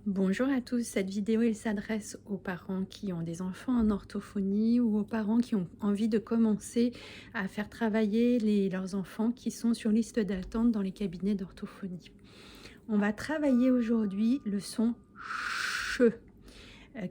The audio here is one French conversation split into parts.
Bonjour à tous, cette vidéo elle s'adresse aux parents qui ont des enfants en orthophonie ou aux parents qui ont envie de commencer à faire travailler leurs enfants qui sont sur liste d'attente dans les cabinets d'orthophonie. On va travailler aujourd'hui le son CHE,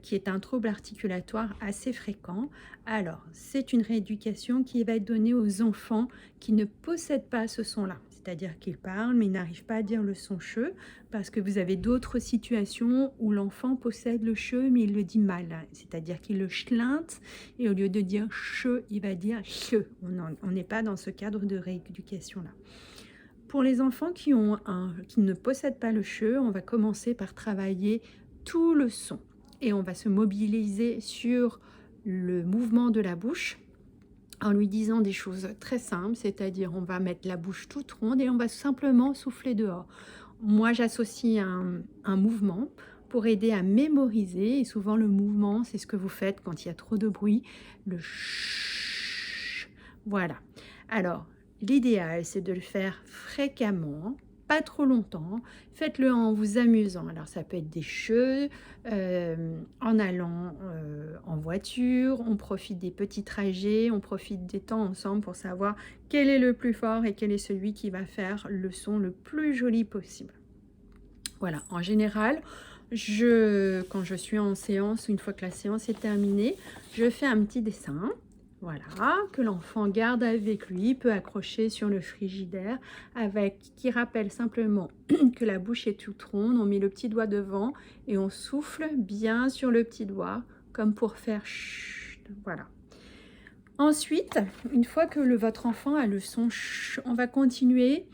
qui est un trouble articulatoire assez fréquent. Alors, c'est une rééducation qui va être donnée aux enfants qui ne possèdent pas ce son-là. C'est-à-dire qu'ils parlent, mais ils n'arrivent pas à dire le son CHE, parce que vous avez d'autres situations où l'enfant possède le CHE, mais il le dit mal. C'est-à-dire qu'il le schlinte, et au lieu de dire CHE, il va dire CHE. On n'est pas dans ce cadre de rééducation-là. Pour les enfants qui ne possèdent pas le CHE, on va commencer par travailler tout le son. Et on va se mobiliser sur le mouvement de la bouche en lui disant des choses très simples, c'est-à-dire on va mettre la bouche toute ronde et on va simplement souffler dehors. Moi, j'associe un mouvement pour aider à mémoriser, et souvent le mouvement, c'est ce que vous faites quand il y a trop de bruit, le ch. Voilà. Alors, l'idéal, c'est de le faire fréquemment, pas trop longtemps. Faites-le en vous amusant. Alors, ça peut être des cheux, en allant en voiture, on profite des petits trajets, on profite des temps ensemble pour savoir quel est le plus fort et quel est celui qui va faire le son le plus joli possible. Voilà, en général, quand je suis en séance, une fois que la séance est terminée, je fais un petit dessin, voilà, que l'enfant garde avec lui, peut accrocher sur le frigidaire, qui rappelle simplement que la bouche est toute ronde, on met le petit doigt devant et on souffle bien sur le petit doigt, comme pour faire chut, voilà. Ensuite, une fois que votre enfant a le son ch, on va continuer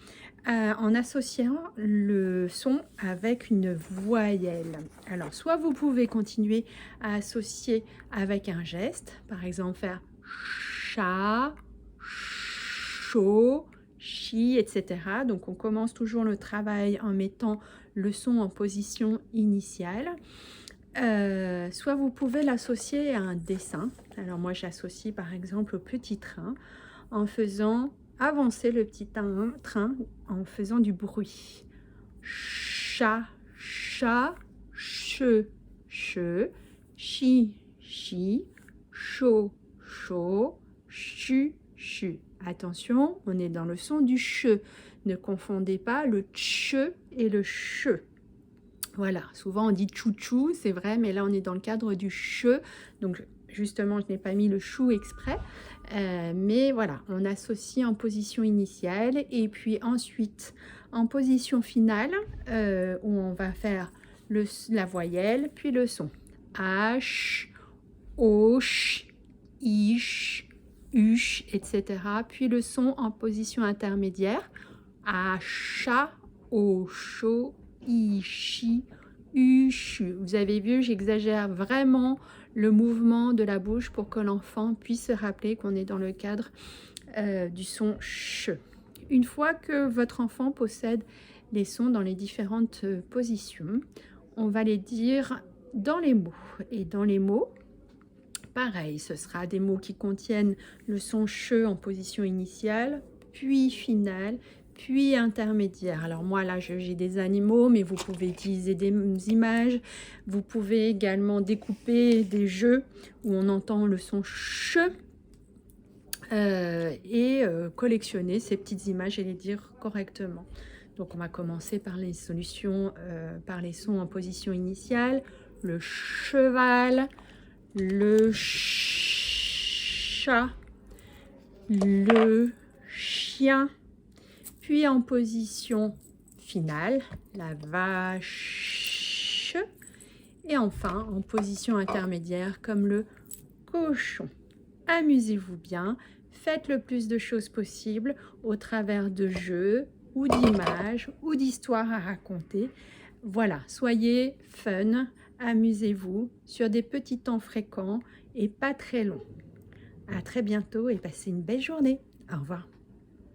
en associant le son avec une voyelle. Alors, soit vous pouvez continuer à associer avec un geste, par exemple faire chat, chaud, chi, etc. Donc, on commence toujours le travail en mettant le son en position initiale. Soit vous pouvez l'associer à un dessin. Alors moi j'associe par exemple au petit train en faisant avancer le petit train en faisant du bruit. Chat, chat, che, che, chi, chi, chaud, chaud, chu, chu. Attention, on est dans le son du che. Ne confondez pas le che et le che. Voilà, souvent on dit chouchou, c'est vrai, mais là on est dans le cadre du che, donc justement je n'ai pas mis le chou exprès, mais voilà, on associe en position initiale et puis ensuite en position finale où on va faire la voyelle puis le son. H, osh, ish, ush, etc. Puis le son en position intermédiaire. Acha, osho, ishi, ushu. Vous avez vu, j'exagère vraiment le mouvement de la bouche pour que l'enfant puisse se rappeler qu'on est dans le cadre du son ch. Une fois que votre enfant possède les sons dans les différentes positions, on va les dire dans les mots. Et dans les mots, pareil, ce sera des mots qui contiennent le son che en position initiale, puis finale, puis intermédiaire. Alors moi là j'ai des animaux, mais vous pouvez utiliser des images. Vous pouvez également découper des jeux où on entend le son che et collectionner ces petites images et les dire correctement. Donc on va commencer par les solutions, par les sons en position initiale, le cheval, le chat, le chien, puis en position finale, la vache, et enfin en position intermédiaire comme le cochon. Amusez-vous bien, faites le plus de choses possible au travers de jeux ou d'images ou d'histoires à raconter. Voilà, soyez fun, amusez-vous sur des petits temps fréquents et pas très longs. À très bientôt et passez une belle journée. Au revoir.